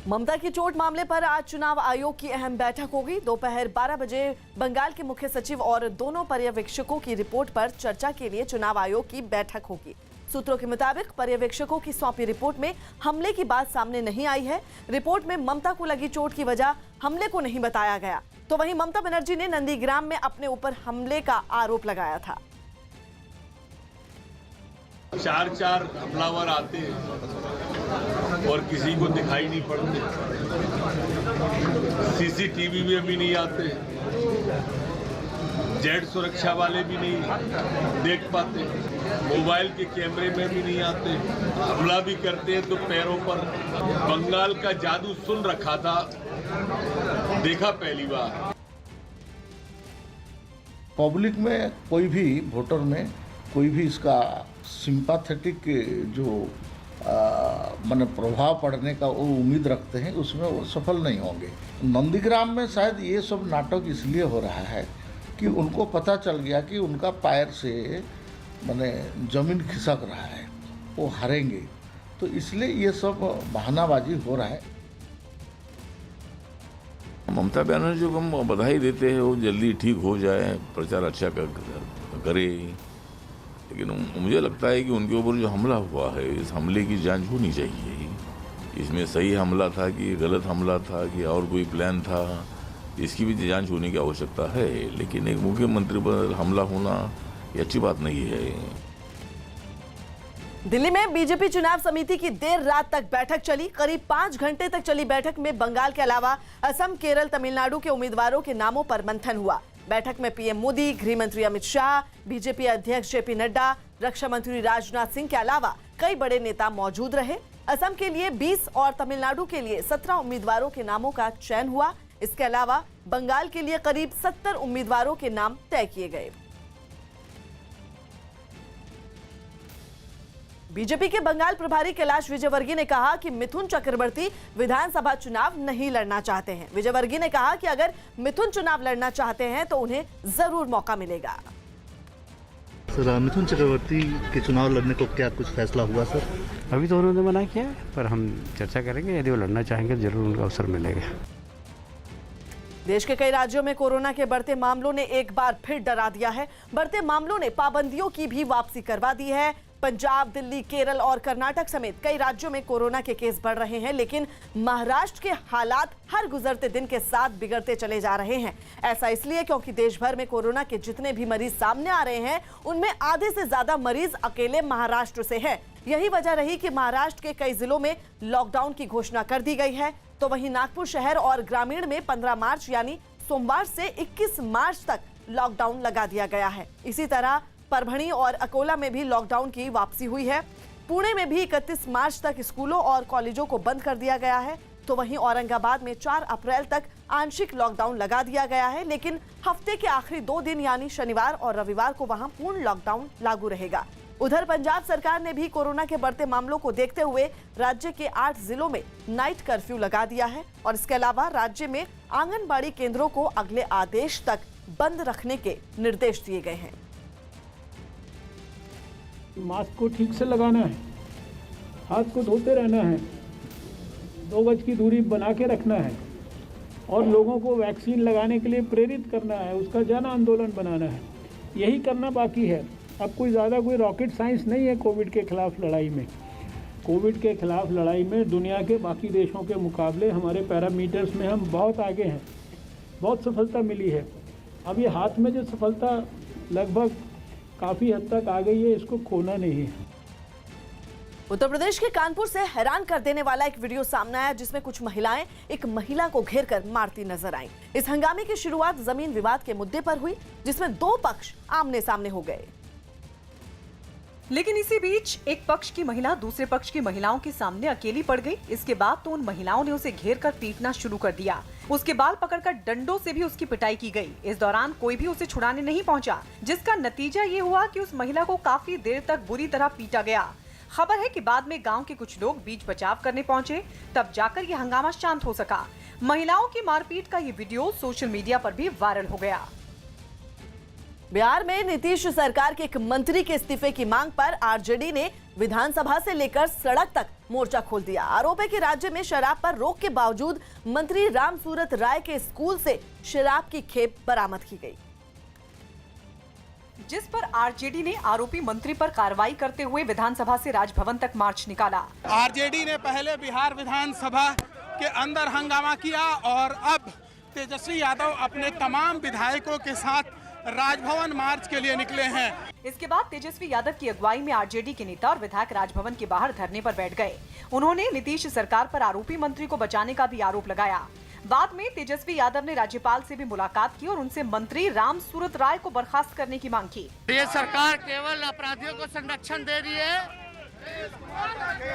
ममता की चोट मामले पर आज चुनाव आयोग की अहम बैठक होगी। दोपहर 12 बजे बंगाल के मुख्य सचिव और दोनों पर्यवेक्षकों की रिपोर्ट पर चर्चा के लिए चुनाव आयोग की बैठक होगी। सूत्रों के मुताबिक पर्यवेक्षकों की सौंपी रिपोर्ट में हमले की बात सामने नहीं आई है। रिपोर्ट में ममता को लगी चोट की वजह हमले को नहीं बताया गया। तो वहीं ममता बनर्जी ने नंदीग्राम में अपने ऊपर हमले का आरोप लगाया था। 4 हमलावर आते हैं और किसी को दिखाई नहीं पड़ते। सीसीटीवी में भी नहीं आते, जेड सुरक्षा वाले भी नहीं देख पाते, मोबाइल के कैमरे में भी नहीं आते। हमला भी करते हैं तो पैरों पर। बंगाल का जादू सुन रखा था, देखा पहली बार। पब्लिक में कोई भी वोटर में कोई भी इसका सिंपैथेटिक जो माने प्रभाव पड़ने का वो उम्मीद रखते हैं, उसमें वो सफल नहीं होंगे। नंदीग्राम में शायद ये सब नाटक इसलिए हो रहा है कि उनको पता चल गया कि उनका पैर से माने जमीन खिसक रहा है, वो हारेंगे, तो इसलिए ये सब बहानाबाजी हो रहा है। ममता बनर्जी को हम बधाई देते हैं, वो जल्दी ठीक हो जाए, प्रचार अच्छा करे, लेकिन मुझे लगता है कि उनके ऊपर जो हमला हुआ है, इस हमले की जांच होनी चाहिए। इसमें सही हमला था कि गलत हमला था कि और कोई प्लान था, इसकी भी जांच होने की आवश्यकता है। लेकिन एक मुख्यमंत्री पर हमला होना ये अच्छी बात नहीं है। दिल्ली में बीजेपी चुनाव समिति की देर रात तक बैठक चली। करीब 5 घंटे तक चली बैठक में बंगाल के अलावा असम, केरल, तमिलनाडु के उम्मीदवारों के नामों पर मंथन हुआ। बैठक में पीएम मोदी, गृह मंत्री अमित शाह, बीजेपी अध्यक्ष जेपी नड्डा, रक्षा मंत्री राजनाथ सिंह के अलावा कई बड़े नेता मौजूद रहे। असम के लिए 20 और तमिलनाडु के लिए 17 उम्मीदवारों के नामों का चयन हुआ। इसके अलावा बंगाल के लिए करीब 70 उम्मीदवारों के नाम तय किए गए। बीजेपी के बंगाल प्रभारी कैलाश विजयवर्गीय ने कहा कि मिथुन चक्रवर्ती विधानसभा चुनाव नहीं लड़ना चाहते हैं। विजयवर्गीय ने कहा कि अगर मिथुन चुनाव लड़ना चाहते हैं तो उन्हें जरूर मौका मिलेगा। सर, मिथुन चक्रवर्ती के चुनाव लड़ने को क्या कुछ फैसला हुआ सर? अभी तो उन्होंने मना किया है, पर हम चर्चा करेंगे। यदि वो लड़ना चाहेंगे जरूर उनको अवसर मिलेगा। देश के कई राज्यों में कोरोना के बढ़ते मामलों ने एक बार फिर डरा दिया है। बढ़ते मामलों ने पाबंदियों की भी वापसी करवा दी है। पंजाब, दिल्ली, केरल और कर्नाटक समेत कई राज्यों में कोरोना के केस बढ़ रहे हैं, लेकिन महाराष्ट्र के हालात हर गुजरते दिन के साथ बिगड़ते चले जा रहे हैं। ऐसा इसलिए क्योंकि देश भर में कोरोना के जितने भी मरीज सामने आ रहे हैं, उनमें आधे से ज्यादा मरीज अकेले महाराष्ट्र से हैं। यही वजह रही कि महाराष्ट्र के कई जिलों में लॉकडाउन की घोषणा कर दी गई है। तो वहीं नागपुर शहर और ग्रामीण में 15 मार्च यानी सोमवार से 21 मार्च तक लॉकडाउन लगा दिया गया है। इसी तरह परभणी और अकोला में भी लॉकडाउन की वापसी हुई है। पुणे में भी 31 मार्च तक स्कूलों और कॉलेजों को बंद कर दिया गया है। तो वहीं औरंगाबाद में 4 अप्रैल तक आंशिक लॉकडाउन लगा दिया गया है, लेकिन हफ्ते के आखिरी 2 दिन यानी शनिवार और रविवार को वहां पूर्ण लॉकडाउन लागू रहेगा। उधर पंजाब सरकार ने भी कोरोना के बढ़ते मामलों को देखते हुए राज्य के 8 जिलों में नाइट कर्फ्यू लगा दिया है और इसके अलावा राज्य में आंगनबाड़ी केंद्रों को अगले आदेश तक बंद रखने के निर्देश दिए गए हैं। मास्क को ठीक से लगाना है, हाथ को धोते रहना है, 2 गज की दूरी बना के रखना है और लोगों को वैक्सीन लगाने के लिए प्रेरित करना है, उसका जन आंदोलन बनाना है। यही करना बाकी है। अब कोई रॉकेट साइंस नहीं है कोविड के खिलाफ लड़ाई में। कोविड के खिलाफ लड़ाई में दुनिया के बाकी देशों के मुकाबले हमारे पैरामीटर्स में हम बहुत आगे हैं, बहुत सफलता मिली है। अब ये हाथ में जो सफलता लगभग काफ़ी हद तक आ गई है, इसको खोना नहीं है। उत्तर प्रदेश के कानपुर से हैरान कर देने वाला एक वीडियो सामने आया, जिसमें कुछ महिलाएं एक महिला को घेरकर मारती नजर आईं। इस हंगामे की शुरुआत जमीन विवाद के मुद्दे पर हुई, जिसमें 2 पक्ष आमने सामने हो गए। लेकिन इसी बीच एक पक्ष की महिला दूसरे पक्ष की महिलाओं के सामने अकेली पड़ गई। इसके बाद तो उन महिलाओं ने उसे घेरकर पीटना शुरू कर दिया। उसके बाल पकड़कर डंडों से भी उसकी पिटाई की गई। इस दौरान कोई भी उसे छुड़ाने नहीं पहुंचा, जिसका नतीजा ये हुआ कि उस महिला को काफी देर तक बुरी तरह पीटा गया। खबर है कि बाद में गांव के कुछ लोग बीच बचाव करने पहुंचे, तब जाकर ये हंगामा शांत हो सका। महिलाओं की मारपीट का ये वीडियो सोशल मीडिया पर भी वायरल हो गया। बिहार में नीतीश सरकार के एक मंत्री के इस्तीफे की मांग पर आरजेडी ने विधानसभा से लेकर सड़क तक मोर्चा खोल दिया। आरोप है कि राज्य में शराब पर रोक के बावजूद मंत्री रामसूरत राय के स्कूल से शराब की खेप बरामद की गई, जिस पर आरजेडी ने आरोपी मंत्री पर कार्रवाई करते हुए विधानसभा से राजभवन तक मार्च निकाला। आरजेडी ने पहले बिहार विधानसभा के अंदर हंगामा किया और अब तेजस्वी यादव अपने तमाम विधायकों के साथ राजभवन मार्च के लिए निकले हैं। इसके बाद तेजस्वी यादव की अगुवाई में आरजेडी के नेता और विधायक राजभवन के बाहर धरने पर बैठ गए। उन्होंने नीतीश सरकार पर आरोपी मंत्री को बचाने का भी आरोप लगाया। बाद में तेजस्वी यादव ने राज्यपाल से भी मुलाकात की और उनसे मंत्री रामसूरत राय को बर्खास्त करने की मांग की। ये सरकार केवल अपराधियों को संरक्षण दे रही है,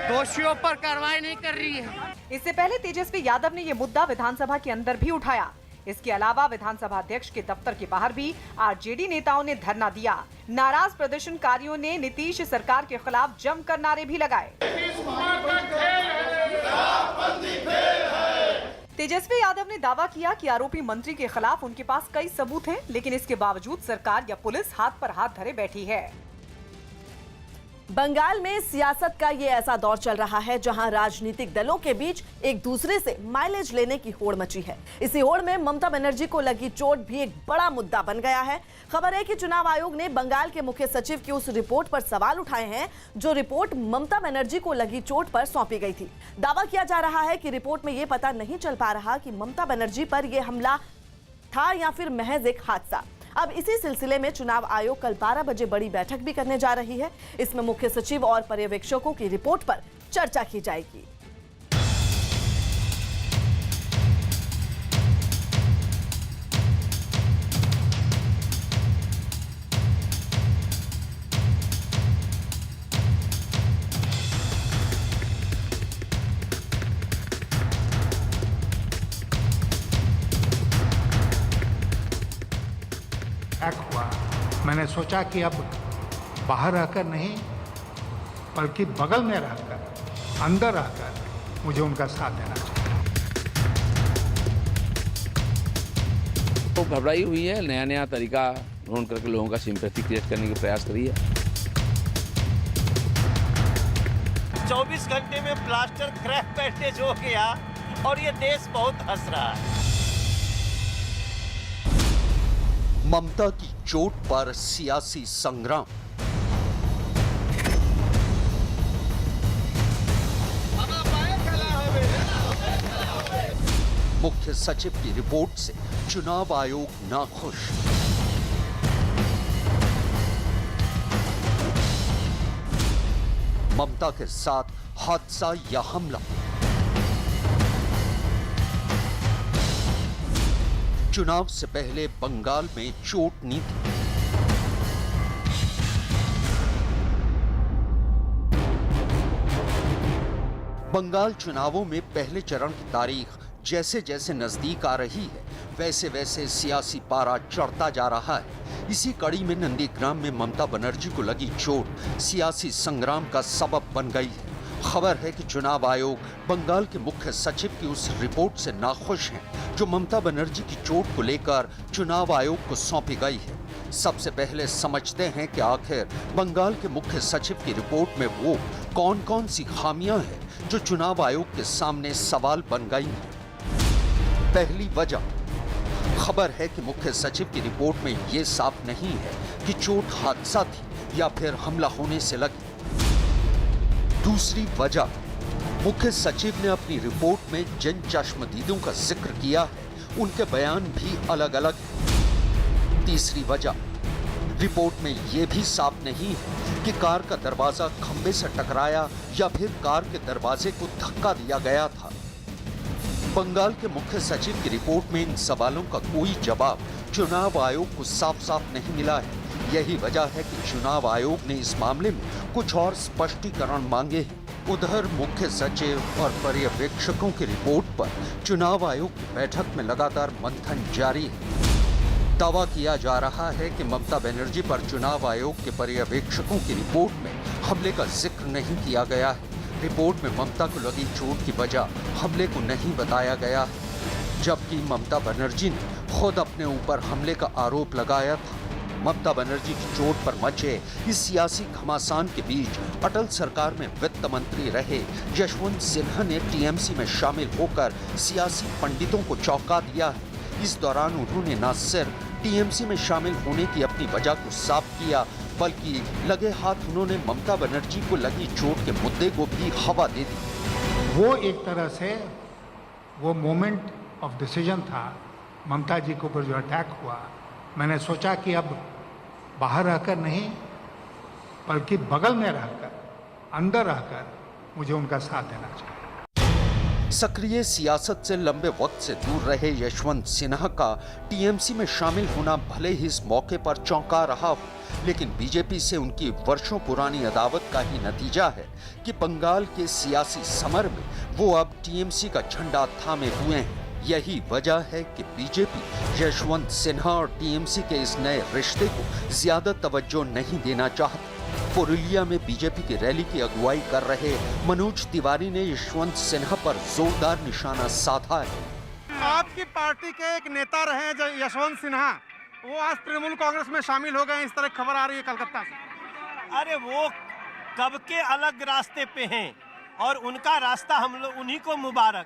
दोषियों पर कार्रवाई नहीं कर रही है। इससे पहले तेजस्वी यादव ने ये मुद्दा विधानसभा के अंदर भी उठाया। इसके अलावा विधानसभा अध्यक्ष के दफ्तर के बाहर भी आरजेडी नेताओं ने धरना दिया। नाराज प्रदर्शनकारियों ने नीतीश सरकार के खिलाफ जमकर नारे भी लगाए। तेजस्वी यादव ने दावा किया कि आरोपी मंत्री के खिलाफ उनके पास कई सबूत हैं, लेकिन इसके बावजूद सरकार या पुलिस हाथ पर हाथ धरे बैठी है। बंगाल में सियासत का ये ऐसा दौर चल रहा है जहां राजनीतिक दलों के बीच एक दूसरे से माइलेज लेने की होड़ मची है। इसी होड़ में ममता बनर्जी को लगी चोट भी एक बड़ा मुद्दा बन गया है। खबर है कि चुनाव आयोग ने बंगाल के मुख्य सचिव की उस रिपोर्ट पर सवाल उठाए हैं जो रिपोर्ट ममता बनर्जी को लगी चोट पर सौंपी गई थी। दावा किया जा रहा है कि रिपोर्ट में यह पता नहीं चल पा रहा कि ममता बनर्जी पर यह हमला था या फिर महज एक हादसा। अब इसी सिलसिले में चुनाव आयोग कल 12 बजे बड़ी बैठक भी करने जा रही है। इसमें मुख्य सचिव और पर्यवेक्षकों की रिपोर्ट पर चर्चा की जाएगी। हुआ, मैंने सोचा कि अब बाहर रहकर नहीं बल्कि बगल में रहकर, अंदर रहकर मुझे उनका साथ देना चाहिए। तो घबराई हुई है, नया नया तरीका ढूंढ करके लोगों का सिंपैथी क्रिएट करने का प्रयास करी है। 24 घंटे में प्लास्टर क्रैक बैंडेज हो गया और ये देश बहुत हंस रहा है। ममता की चोट पर सियासी संग्राम। मुख्य सचिव की रिपोर्ट से चुनाव आयोग नाखुश। ममता के साथ हादसा या हमला। चुनाव से पहले बंगाल में चोट नीति। बंगाल चुनावों में पहले चरण की तारीख जैसे जैसे नजदीक आ रही है वैसे वैसे सियासी पारा चढ़ता जा रहा है। इसी कड़ी में नंदीग्राम में ममता बनर्जी को लगी चोट सियासी संग्राम का सबब बन गई है। खबर है कि चुनाव आयोग बंगाल के मुख्य सचिव की उस रिपोर्ट से नाखुश हैं जो ममता बनर्जी की चोट को लेकर चुनाव आयोग को सौंपी गई है। सबसे पहले समझते हैं कि आखिर बंगाल के मुख्य सचिव की रिपोर्ट में वो कौन कौन सी खामियां हैं जो चुनाव आयोग के सामने सवाल बन गई हैं। पहली वजह, खबर है कि मुख्य सचिव की रिपोर्ट में ये साफ नहीं है कि चोट हादसा थी या फिर हमला होने से लगी। दूसरी वजह, मुख्य सचिव ने अपनी रिपोर्ट में जिन चश्मदीदों का जिक्र किया है उनके बयान भी अलग अलग हैं। तीसरी वजह, रिपोर्ट में यह भी साफ नहीं है कि कार का दरवाजा खंबे से टकराया या फिर कार के दरवाजे को धक्का दिया गया था। बंगाल के मुख्य सचिव की रिपोर्ट में इन सवालों का कोई जवाब चुनाव आयोग को साफ साफ नहीं मिला है। यही वजह है कि चुनाव आयोग ने इस मामले में कुछ और स्पष्टीकरण मांगे हैं। उधर मुख्य सचिव और पर्यवेक्षकों की रिपोर्ट पर चुनाव आयोग की बैठक में लगातार मंथन जारी है। दावा किया जा रहा है कि ममता बनर्जी पर चुनाव आयोग के पर्यवेक्षकों की रिपोर्ट में हमले का जिक्र नहीं किया गया है। रिपोर्ट में ममता को लगी चोट की वजह हमले को नहीं बताया गया है, जबकि ममता बनर्जी ने खुद अपने ऊपर हमले का आरोप लगाया था। ममता बनर्जी की चोट पर मचे इस सियासी घमासान के बीच अटल सरकार में वित्त मंत्री रहे यशवंत सिन्हा ने टीएमसी में शामिल होकर सियासी पंडितों को चौंका दिया है। इस दौरान उन्होंने न सिर्फ टीएमसी में शामिल होने की अपनी वजह को साफ किया, बल्कि लगे हाथ उन्होंने ममता बनर्जी को लगी चोट के मुद्दे को भी हवा दे दी। वो एक तरह से वो मोमेंट ऑफ डिसीजन था ममता जी के ऊपर जो अटैक हुआ। मैंने सोचा कि अब बाहर रहकर नहीं बल्कि बगल में रहकर, अंदर रहकर मुझे उनका साथ देना चाहिए। सक्रिय सियासत से लंबे वक्त से दूर रहे यशवंत सिन्हा का टीएमसी में शामिल होना भले ही इस मौके पर चौंका रहा हो, लेकिन बीजेपी से उनकी वर्षों पुरानी अदावत का ही नतीजा है कि बंगाल के सियासी समर में वो अब टीएमसी का झंडा थामे हुए हैं। यही वजह है कि बीजेपी यशवंत सिन्हा और टीएमसी के इस नए रिश्ते को ज्यादा तवज्जो नहीं देना चाहती। पुरुलिया में बीजेपी की रैली की अगुवाई कर रहे मनोज तिवारी ने यशवंत सिन्हा पर जोरदार निशाना साधा है। आपकी पार्टी के एक नेता रहे यशवंत सिन्हा, वो आज तृणमूल कांग्रेस में शामिल हो गए, इस तरह खबर आ रही है कलकत्ता से। अरे वो कब के अलग रास्ते पे हैं और उनका रास्ता हम लोग उन्हीं को मुबारक,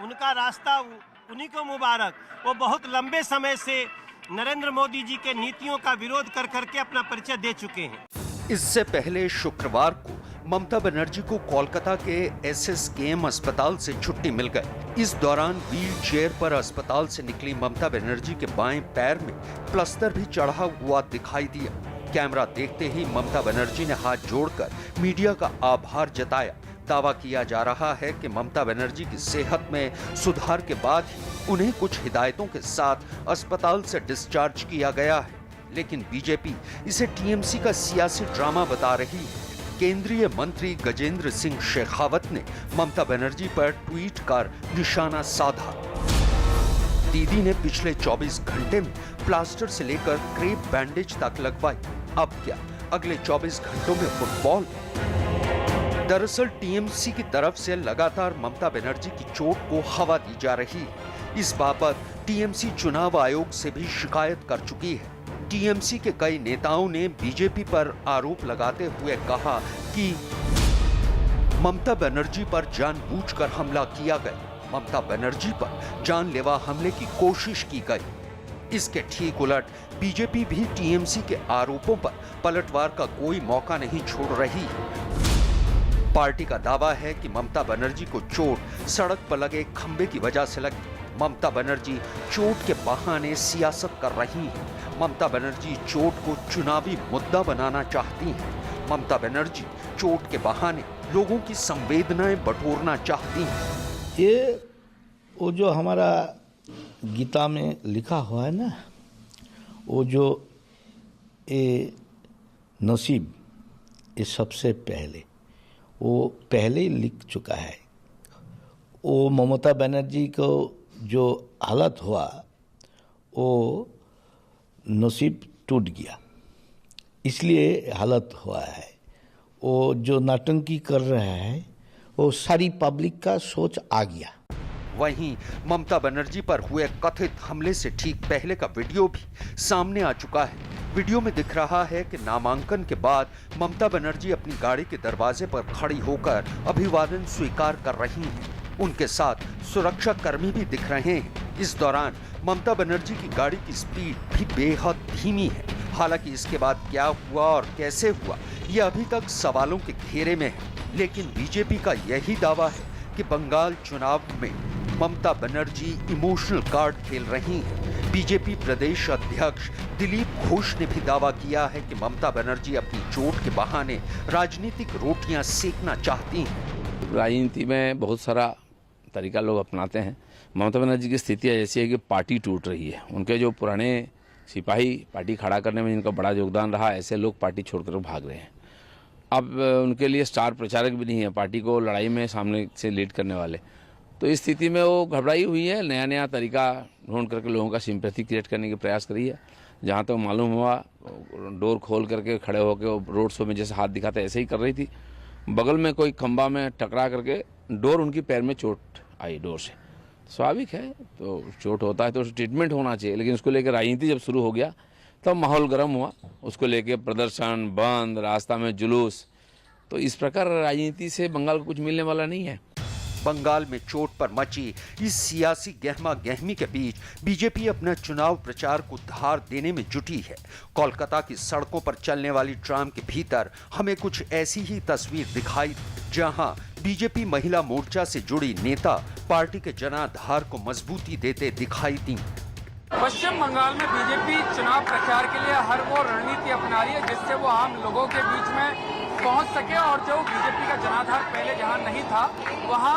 उनका रास्ता उन्हीं को मुबारक। वो बहुत लंबे समय से नरेंद्र मोदी जी के नीतियों का विरोध कर करके अपना परिचय दे चुके हैं। इससे पहले शुक्रवार को ममता बनर्जी को कोलकाता के एसएसकेएम अस्पताल से छुट्टी मिल गई। इस दौरान व्हील चेयर पर अस्पताल से निकली ममता बनर्जी के बाएं पैर में प्लास्टर भी चढ़ा हुआ दिखाई दिया। कैमरा देखते ही ममता बनर्जी ने हाथ जोड़कर मीडिया का आभार जताया। दावा किया जा रहा है कि ममता बनर्जी की सेहत में सुधार के बाद ही उन्हें कुछ हिदायतों के साथ अस्पताल से डिस्चार्ज किया गया है, लेकिन बीजेपी इसे टीएमसी का सियासी ड्रामा बता रही है। केंद्रीय मंत्री गजेंद्र सिंह शेखावत ने ममता बनर्जी पर ट्वीट कर निशाना साधा। दीदी ने पिछले 24 घंटे में प्लास्टर से लेकर क्रेप बैंडेज तक लगवाई। अब क्या अगले 24 घंटों में फुटबॉल? दरअसल टीएमसी की तरफ से लगातार ममता बनर्जी की चोट को हवा दी जा रही है। इस बाबत टीएमसी चुनाव आयोग से भी शिकायत कर चुकी है। टीएमसी के कई नेताओं ने बीजेपी पर आरोप लगाते हुए कहा कि ममता बनर्जी पर जानबूझकर हमला किया गया, ममता बनर्जी पर जानलेवा हमले की कोशिश की गई। इसके ठीक उलट बीजेपी भी टीएमसी के आरोपों पर पलटवार का कोई मौका नहीं छोड़ रही है। पार्टी का दावा है कि ममता बनर्जी को चोट सड़क पर लगे खंबे की वजह से लगी। ममता बनर्जी चोट के बहाने सियासत कर रही हैं। ममता बनर्जी चोट को चुनावी मुद्दा बनाना चाहती हैं। ममता बनर्जी चोट के बहाने लोगों की संवेदनाएं बटोरना चाहती हैं। ये वो जो हमारा गीता में लिखा हुआ है ना, वो जो ये नसीब, ये सबसे पहले वो पहले ही लिख चुका है। वो ममता बनर्जी को जो हालत हुआ, वो नसीब टूट गया, इसलिए हालत हुआ है। वो जो नाटंकी कर रहा है, वो सारी पब्लिक का सोच आ गया। वहीं ममता बनर्जी पर हुए कथित हमले से ठीक पहले का वीडियो भी सामने आ चुका है। वीडियो में दिख रहा है कि नामांकन के बाद ममता बनर्जी अपनी गाड़ी के दरवाजे पर खड़ी होकर अभिवादन स्वीकार कर रही हैं। उनके साथ सुरक्षा कर्मी भी दिख रहे हैं। इस दौरान ममता बनर्जी की गाड़ी की स्पीड भी बेहद धीमी है। हालांकि इसके बाद क्या हुआ और कैसे हुआ, यह अभी तक सवालों के घेरे में है। लेकिन बीजेपी का यही दावा है कि बंगाल चुनाव में ममता बनर्जी इमोशनल कार्ड खेल रही हैं। बीजेपी प्रदेश अध्यक्ष दिलीप घोष ने भी दावा किया है कि ममता बनर्जी अपनी चोट के बहाने राजनीतिक रोटियां सेकना चाहती हैं। राजनीति में बहुत सारा तरीका लोग अपनाते हैं। ममता बनर्जी की स्थिति ऐसी है कि पार्टी टूट रही है। उनके जो पुराने सिपाही पार्टी खड़ा करने में जिनका बड़ा योगदान रहा, ऐसे लोग पार्टी छोड़कर भाग रहे हैं। अब उनके लिए स्टार प्रचारक भी नहीं है पार्टी को लड़ाई में सामने से लीड करने वाले। तो इस स्थिति में वो घबराई हुई है, नया नया तरीका ढूंढ करके लोगों का सिंपैथी क्रिएट करने की प्रयास करी है। जहाँ तक तो मालूम हुआ, डोर खोल करके खड़े होकर रोड शो में जैसे हाथ दिखाते ऐसे ही कर रही थी। बगल में कोई खंबा में टकरा करके डोर उनकी पैर में चोट आई डोर से। स्वाभाविक है, तो चोट होता है तो ट्रीटमेंट होना चाहिए, लेकिन उसको लेकर राजनीति जब शुरू हो गया तब माहौल गर्म हुआ, उसको लेके प्रदर्शन, बंद, रास्ता में जुलूस। तो इस प्रकार राजनीति से बंगाल को कुछ मिलने वाला नहीं है। बंगाल में चोट पर मची इस सियासी गहमा गहमी के बीच बीजेपी अपना चुनाव प्रचार को धार देने में जुटी है। कोलकाता की सड़कों पर चलने वाली ट्राम के भीतर हमें कुछ ऐसी ही तस्वीर दिखाई, जहां बीजेपी महिला मोर्चा से जुड़ी नेता पार्टी के जनाधार को मजबूती देते दिखाई दी। पश्चिम बंगाल में बीजेपी चुनाव प्रचार के लिए हर वो रणनीति अपना रही है जिससे वो आम लोगों के बीच में पहुंच सके और जो बीजेपी का जनाधार पहले जहां नहीं था वहां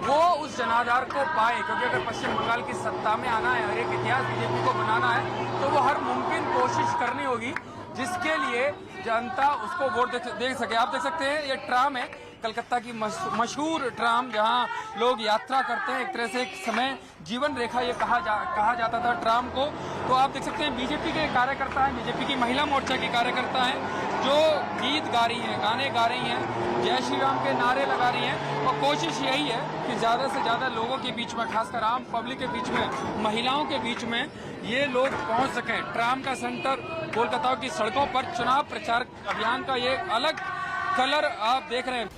वो उस जनाधार को पाए, क्योंकि अगर पश्चिम बंगाल की सत्ता में आना है, हर एक इतिहास बीजेपी को बनाना है, तो वो हर मुमकिन कोशिश करनी होगी जिसके लिए जनता उसको वोट दे सके। आप देख सकते हैं ये ट्राम है, कलकत्ता की मशहूर ट्राम, जहां लोग यात्रा करते हैं। एक तरह से एक समय जीवन रेखा ये कहा जाता था ट्राम को। तो आप देख सकते हैं बीजेपी के कार्यकर्ता हैं, बीजेपी की महिला मोर्चा के कार्यकर्ता हैं जो गीत गा रही हैं, गाने गा रही हैं, जय श्री राम के नारे लगा रही हैं। और कोशिश यही है कि ज़्यादा से ज़्यादा लोगों के बीच में, खासकर आम पब्लिक के बीच में, महिलाओं के बीच में ये लोग पहुंच सकें। ट्राम का सेंटर कोलकाता की सड़कों पर चुनाव प्रचार अभियान का ये अलग कलर आप देख रहे हैं।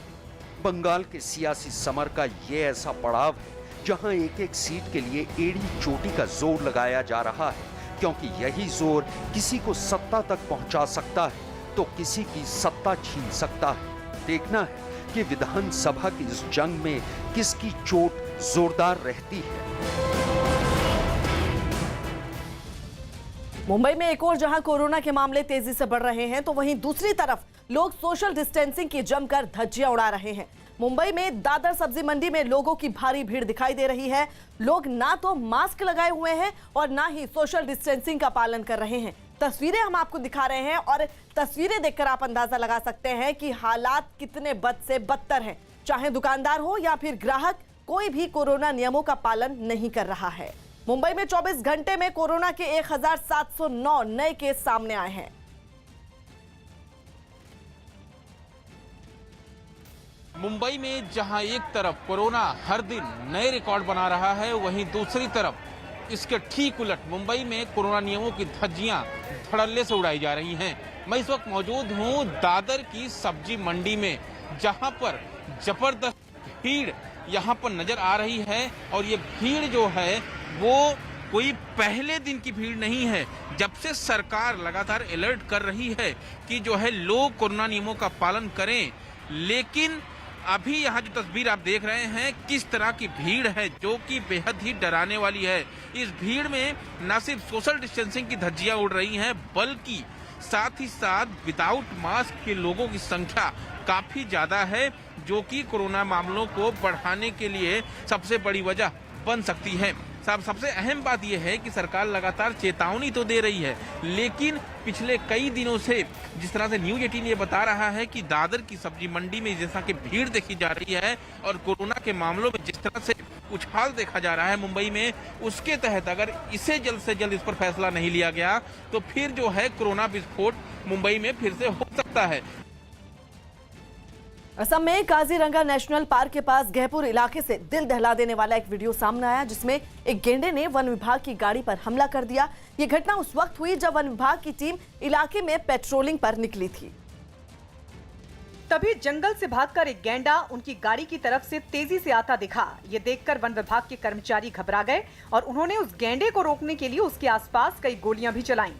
बंगाल के सियासी समर का ये ऐसा पड़ाव है जहां एक एक सीट के लिए एड़ी चोटी का जोर लगाया जा रहा है, क्योंकि यही जोर किसी को सत्ता तक पहुंचा सकता है तो किसी की सत्ता छीन सकता है। देखना है कि विधानसभा की इस जंग में किसकी चोट जोरदार रहती है। मुंबई में एक और जहां कोरोना के मामले तेजी से बढ़ रहे हैं, तो वहीं दूसरी तरफ लोग सोशल डिस्टेंसिंग की जमकर धज्जियां उड़ा रहे हैं। मुंबई में दादर सब्जी मंडी में लोगों की भारी भीड़ दिखाई दे रही है। लोग ना तो मास्क लगाए हुए हैं और ना ही सोशल डिस्टेंसिंग का पालन कर रहे हैं। तस्वीरें हम आपको दिखा रहे हैं और तस्वीरें देखकर आप अंदाजा लगा सकते हैं कि हालात कितने बद से बदतर हैं। चाहे दुकानदार हो या फिर ग्राहक, कोई भी कोरोना नियमों का पालन नहीं कर रहा है। मुंबई में 24 घंटे में कोरोना के 1709 नए केस सामने आए हैं। मुंबई में जहां एक तरफ कोरोना हर दिन नए रिकॉर्ड बना रहा है, वहीं दूसरी तरफ इसके ठीक उलट मुंबई में कोरोना नियमों की धज्जियां धड़ल्ले से उड़ाई जा रही हैं। मैं इस वक्त मौजूद हूं दादर की सब्जी मंडी में, जहां पर जबरदस्त भीड़ यहां पर नजर आ रही है। और ये भीड़ जो है वो कोई पहले दिन की भीड़ नहीं है। जब से सरकार लगातार अलर्ट कर रही है कि जो है लोग कोरोना नियमों का पालन करें, लेकिन अभी यहाँ जो तस्वीर आप देख रहे हैं किस तरह की भीड़ है जो कि बेहद ही डराने वाली है। इस भीड़ में न सिर्फ सोशल डिस्टेंसिंग की धज्जियां उड़ रही हैं, बल्कि साथ ही साथ विदाउट मास्क के लोगों की संख्या काफी ज्यादा है, जो कि कोरोना मामलों को बढ़ाने के लिए सबसे बड़ी वजह बन सकती है। सबसे अहम बात यह है कि सरकार लगातार चेतावनी तो दे रही है, लेकिन पिछले कई दिनों से जिस तरह से न्यूज 18 ये बता रहा है कि दादर की सब्जी मंडी में जैसा कि भीड़ देखी जा रही है और कोरोना के मामलों में जिस तरह से उछाल देखा जा रहा है मुंबई में, उसके तहत अगर इसे जल्द से जल्द इस पर फैसला नहीं लिया गया तो फिर जो है कोरोना विस्फोट मुंबई में फिर से हो सकता है। असम में काजीरंगा नेशनल पार्क के पास गहपुर इलाके से दिल दहला देने वाला एक वीडियो सामने आया, जिसमें एक गेंडे ने वन विभाग की गाड़ी पर हमला कर दिया। ये घटना उस वक्त हुई जब वन विभाग की टीम इलाके में पेट्रोलिंग पर निकली थी। तभी जंगल से भागकर एक गैंडा उनकी गाड़ी की तरफ से तेजी से आता दिखा। ये देखकर वन विभाग के कर्मचारी घबरा गए और उन्होंने उस गैंडे को रोकने के लिए उसके आसपास कई गोलियां भी चलाईं।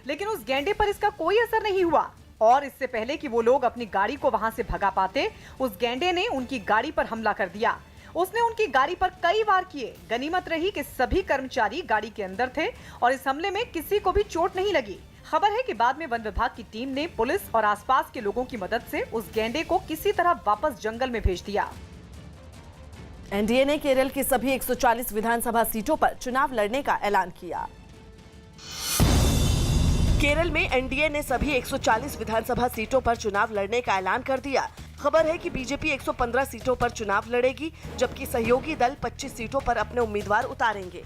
लेकिन उस गैंडे पर इसका कोई असर नहीं हुआ और इससे पहले कि वो लोग अपनी गाड़ी को वहां से भगा पाते, उस गैंडे ने उनकी गाड़ी पर हमला कर दिया। उसने उनकी गाड़ी पर कई वार किए। गनीमत रही कि सभी कर्मचारी गाड़ी के अंदर थे और इस हमले में किसी को भी चोट नहीं लगी। खबर है कि बाद में वन विभाग की टीम ने पुलिस और आसपास के लोगों की मदद से उस गैंडे को किसी तरह वापस जंगल में भेज दिया। एनडीए ने केरल की सभी 140 विधानसभा सीटों पर चुनाव लड़ने का ऐलान किया। केरल में एनडीए ने सभी 140 विधानसभा सीटों पर चुनाव लड़ने का ऐलान कर दिया। खबर है कि बीजेपी 115 सीटों पर चुनाव लड़ेगी, जबकि सहयोगी दल 25 सीटों पर अपने उम्मीदवार उतारेंगे।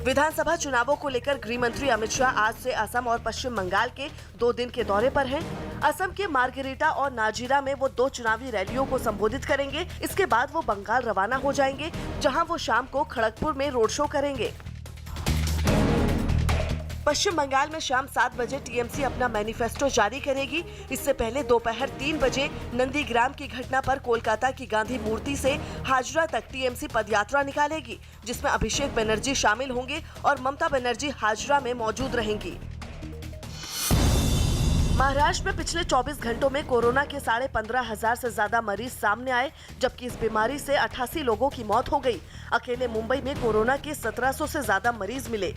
विधानसभा चुनावों को लेकर गृह मंत्री अमित शाह आज से असम और पश्चिम बंगाल के 2 दिन के दौरे पर हैं। असम के मार्गेरिटा और नाजीरा में वो 2 चुनावी रैलियों को संबोधित करेंगे। इसके बाद वो बंगाल रवाना हो जाएंगे, जहां वो शाम को खड़गपुर में रोड शो करेंगे। पश्चिम बंगाल में शाम 7 बजे टीएमसी अपना मैनिफेस्टो जारी करेगी। इससे पहले दोपहर 3 बजे नंदीग्राम की घटना पर कोलकाता की गांधी मूर्ति से हाजरा तक टीएमसी पदयात्रा निकालेगी, जिसमें अभिषेक बनर्जी शामिल होंगे और ममता बनर्जी हाजरा में मौजूद रहेंगी। महाराष्ट्र में पिछले 24 घंटों में कोरोना के 15,500 से ज्यादा मरीज सामने आए, जबकि इस बीमारी से 88 लोगों की मौत हो गई। अकेले मुंबई में कोरोना के 1700 से ज्यादा मरीज मिले।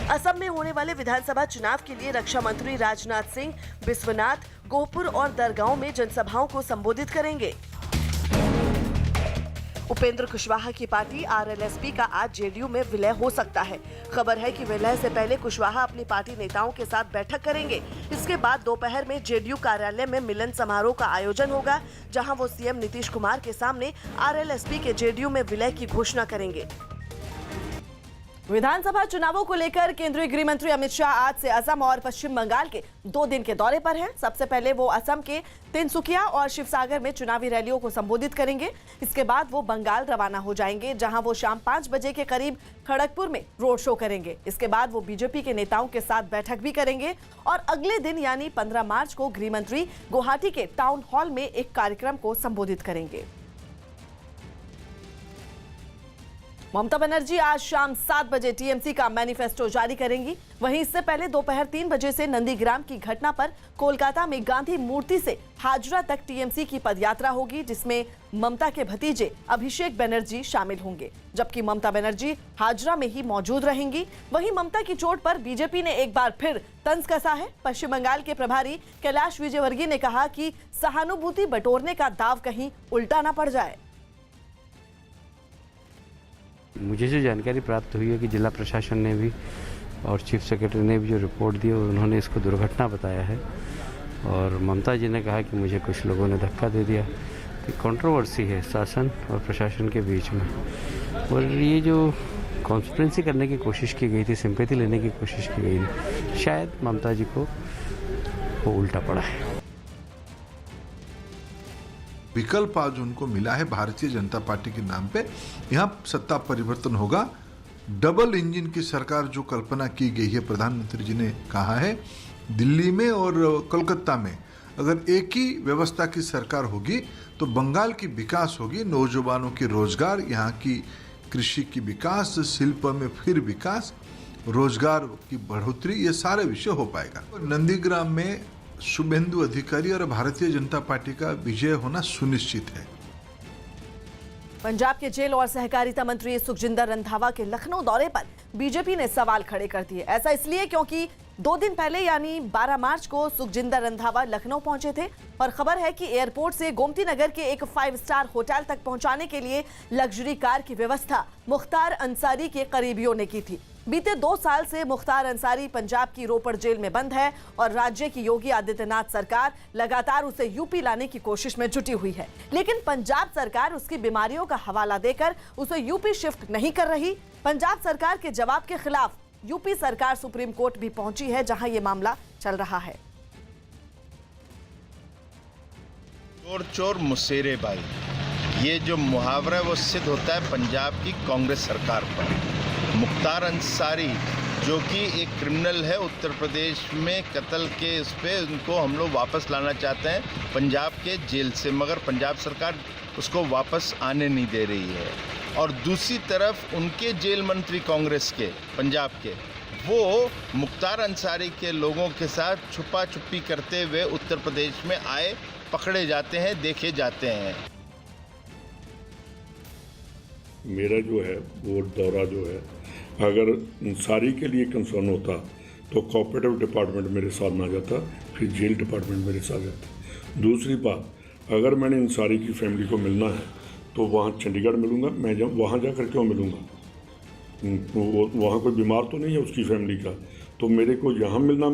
असम में होने वाले विधानसभा चुनाव के लिए रक्षा मंत्री राजनाथ सिंह बिस्वनाथ, गोहपुर और दरगांव में जनसभाओं को संबोधित करेंगे। उपेंद्र कुशवाहा की पार्टी आरएलएसपी का आज जेडीयू में विलय हो सकता है। खबर है कि विलय से पहले कुशवाहा अपनी पार्टी नेताओं के साथ बैठक करेंगे। इसके बाद दोपहर में जेडीयू कार्यालय में मिलन समारोह का आयोजन होगा, जहां वो सीएम नीतीश कुमार के सामने आरएलएसपी के जेडीयू में विलय की घोषणा करेंगे। विधानसभा चुनावों को लेकर केंद्रीय गृह मंत्री अमित शाह आज से असम और पश्चिम बंगाल के 2 दिन के दौरे पर हैं। सबसे पहले वो असम के तिनसुकिया और शिवसागर में चुनावी रैलियों को संबोधित करेंगे। इसके बाद वो बंगाल रवाना हो जाएंगे, जहां वो शाम 5 बजे के करीब खड़गपुर में रोड शो करेंगे। इसके बाद वो बीजेपी के नेताओं के साथ बैठक भी करेंगे और अगले दिन यानी 15 मार्च को गृह मंत्री गुवाहाटी के टाउन हॉल में एक कार्यक्रम को संबोधित करेंगे। ममता बनर्जी आज शाम 7 बजे टीएमसी का मैनिफेस्टो जारी करेंगी। वहीं इससे पहले दोपहर 3 बजे से नंदीग्राम की घटना पर कोलकाता में गांधी मूर्ति से हाजरा तक टीएमसी की पदयात्रा होगी, जिसमें ममता के भतीजे अभिषेक बनर्जी शामिल होंगे, जबकि ममता बनर्जी हाजरा में ही मौजूद रहेंगी। वहीं ममता की चोट पर बीजेपी ने एक बार फिर तंज कसा है। पश्चिम बंगाल के प्रभारी कैलाश विजयवर्गीय ने कहा कि सहानुभूति बटोरने का दाव कहीं उल्टा न पड़ जाए। मुझे जो जानकारी प्राप्त हुई है कि जिला प्रशासन ने भी और चीफ सेक्रेटरी ने भी जो रिपोर्ट दी उन्होंने इसको दुर्घटना बताया है और ममता जी ने कहा कि मुझे कुछ लोगों ने धक्का दे दिया। तो कंट्रोवर्सी है शासन और प्रशासन के बीच में, और ये जो कॉन्स्पिरेंसी करने की कोशिश की गई थी, सिंपैथी लेने की कोशिश की गई थी, शायद ममता जी को वो उल्टा पड़ा है। विकल्प आज उनको मिला है भारतीय जनता पार्टी के नाम पे। यहाँ सत्ता परिवर्तन होगा। डबल इंजन की सरकार जो कल्पना की गई है, प्रधानमंत्री जी ने कहा है, दिल्ली में और कोलकाता में अगर एक ही व्यवस्था की सरकार होगी तो बंगाल की विकास होगी, नौजवानों के रोजगार, यहाँ की कृषि की विकास, शिल्प में फिर विकास, रोजगार की बढ़ोतरी, ये सारे विषय हो पाएगा। नंदीग्राम में शुभेंदु अधिकारी और भारतीय जनता पार्टी का विजय होना सुनिश्चित है। पंजाब के जेल और सहकारिता मंत्री सुखजिंदर रंधावा के लखनऊ दौरे पर बीजेपी ने सवाल खड़े कर दिए। ऐसा इसलिए क्योंकि 2 दिन पहले यानी 12 मार्च को सुखजिंदर रंधावा लखनऊ पहुंचे थे और खबर है कि एयरपोर्ट से गोमती नगर के एक 5 स्टार होटल तक पहुंचाने के लिए लग्जरी कार की व्यवस्था मुख्तार अंसारी के करीबियों ने की थी। बीते 2 साल से मुख्तार अंसारी पंजाब की रोपड़ जेल में बंद है और राज्य की योगी आदित्यनाथ सरकार लगातार उसे यूपी लाने की कोशिश में जुटी हुई है, लेकिन पंजाब सरकार उसकी बीमारियों का हवाला देकर उसे यूपी शिफ्ट नहीं कर रही। पंजाब सरकार के जवाब के खिलाफ यूपी सरकार सुप्रीम कोर्ट भी पहुंची है, जहां ये मामला चल रहा है। चोर चोर मुसेरे भाई, ये जो मुहावरा है वो सिद्ध होता है पंजाब की कांग्रेस सरकार पर। मुख्तार अंसारी जो कि एक क्रिमिनल है, उत्तर प्रदेश में कत्ल के उस पे उनको हम लोग वापस लाना चाहते हैं पंजाब के जेल से, मगर पंजाब सरकार उसको वापस आने नहीं दे रही है। और दूसरी तरफ उनके जेल मंत्री कांग्रेस के पंजाब के, वो मुख्तार अंसारी के लोगों के साथ छुपा छुपी करते हुए उत्तर प्रदेश में आए, पकड़े जाते हैं, देखे जाते हैं। मेरा जो है वो दौरा जो है, अगर अंसारी के लिए कंसर्न होता तो कोऑपरेटिव डिपार्टमेंट मेरे साथ ना जाता, फिर जेल डिपार्टमेंट मेरे साथ जाता। दूसरी बात, अगर मैंने अंसारी की फैमिली को मिलना है तो वहाँ चंडीगढ़ मिलूँगा, मैं वहाँ जाकर क्यों मिलूँगा? वहाँ कोई बीमार तो नहीं है उसकी फैमिली का, तो मेरे को यहाँ मिलना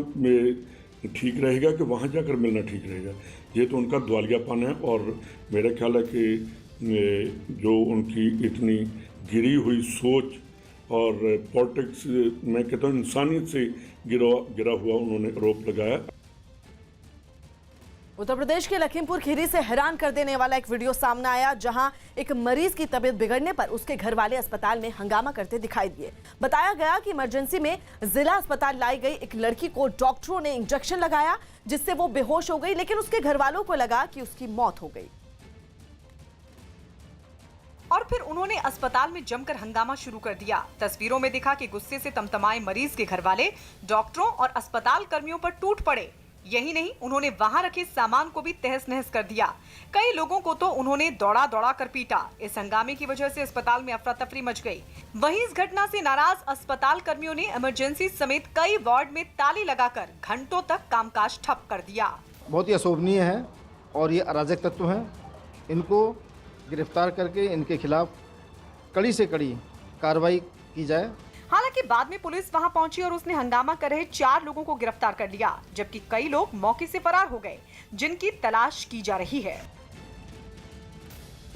ठीक रहेगा कि वहाँ जाकर मिलना ठीक रहेगा? ये तो उनका द्वालियापन है। और मेरा ख्याल है कि जो उनकी इतनी गिरी हुई सोच और पॉलिटिक्स, मैं कहता हूँ इंसानियत से गिरा हुआ उन्होंने आरोप लगाया। उत्तर प्रदेश के लखीमपुर खीरी से हैरान कर देने वाला एक वीडियो सामने आया, जहां एक मरीज की तबीयत बिगड़ने पर उसके घर वाले अस्पताल में हंगामा करते दिखाई दिए। बताया गया कि इमरजेंसी में जिला अस्पताल लाई गई एक लड़की को डॉक्टरों ने इंजेक्शन लगाया, जिससे वो बेहोश हो गई, लेकिन उसके घर वालों को लगा कि उसकी मौत हो गई। और फिर उन्होंने अस्पताल में जमकर हंगामा शुरू कर दिया। तस्वीरों में दिखा कि गुस्से से तमतमाए मरीज के घर वाले डॉक्टरों और अस्पताल कर्मियों पर टूट पड़े। यही नहीं, उन्होंने वहां रखे सामान को भी तहस नहस कर दिया। कई लोगों को तो उन्होंने दौड़ा दौड़ा कर पीटा। इस हंगामे की वजह से अस्पताल में अफरा तफरी मच गई। वहीं इस घटना से नाराज अस्पताल कर्मियों ने इमरजेंसी समेत कई वार्ड में ताली लगाकर घंटों तक कामकाज ठप कर दिया। बहुत ही अशोभनीय है और ये अराजक तत्व हैं। इनको गिरफ्तार करके इनके खिलाफ कड़ी से कड़ी कार्रवाई की जाए। हालांकि बाद में पुलिस वहां पहुंची और उसने हंगामा कर रहे 4 लोगों को गिरफ्तार कर लिया, जबकि कई लोग मौके से फरार हो गए, जिनकी तलाश की जा रही है।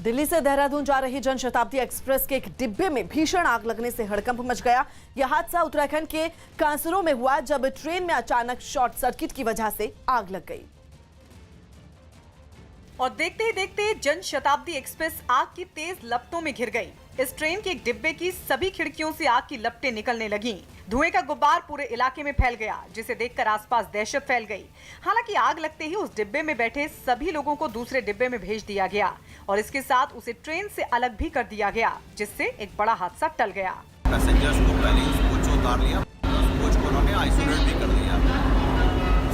दिल्ली से देहरादून जा रही जनशताब्दी एक्सप्रेस के एक डिब्बे में भीषण आग लगने से हड़कंप मच गया। यह हादसा उत्तराखंड के कांसरों में हुआ, जब ट्रेन में अचानक शॉर्ट सर्किट की वजह से आग लग गई। और देखते ही देखते जनशताब्दी एक्सप्रेस आग की तेज लपटों में घिर गई। इस ट्रेन के एक डिब्बे की सभी खिड़कियों से आग की लपटें निकलने लगीं। धुएं का गुब्बार पूरे इलाके में फैल गया, जिसे देखकर आसपास दहशत फैल गई। हालांकि आग लगते ही उस डिब्बे में बैठे सभी लोगों को दूसरे डिब्बे में भेज दिया गया और इसके साथ उसे ट्रेन से अलग भी कर दिया गया, जिससे एक बड़ा हादसा टल गया। पैसेंजर्स को पहले उस कोच को उतार लिया, उस कोच को उन्होंने आइसोलेट भी कर दिया।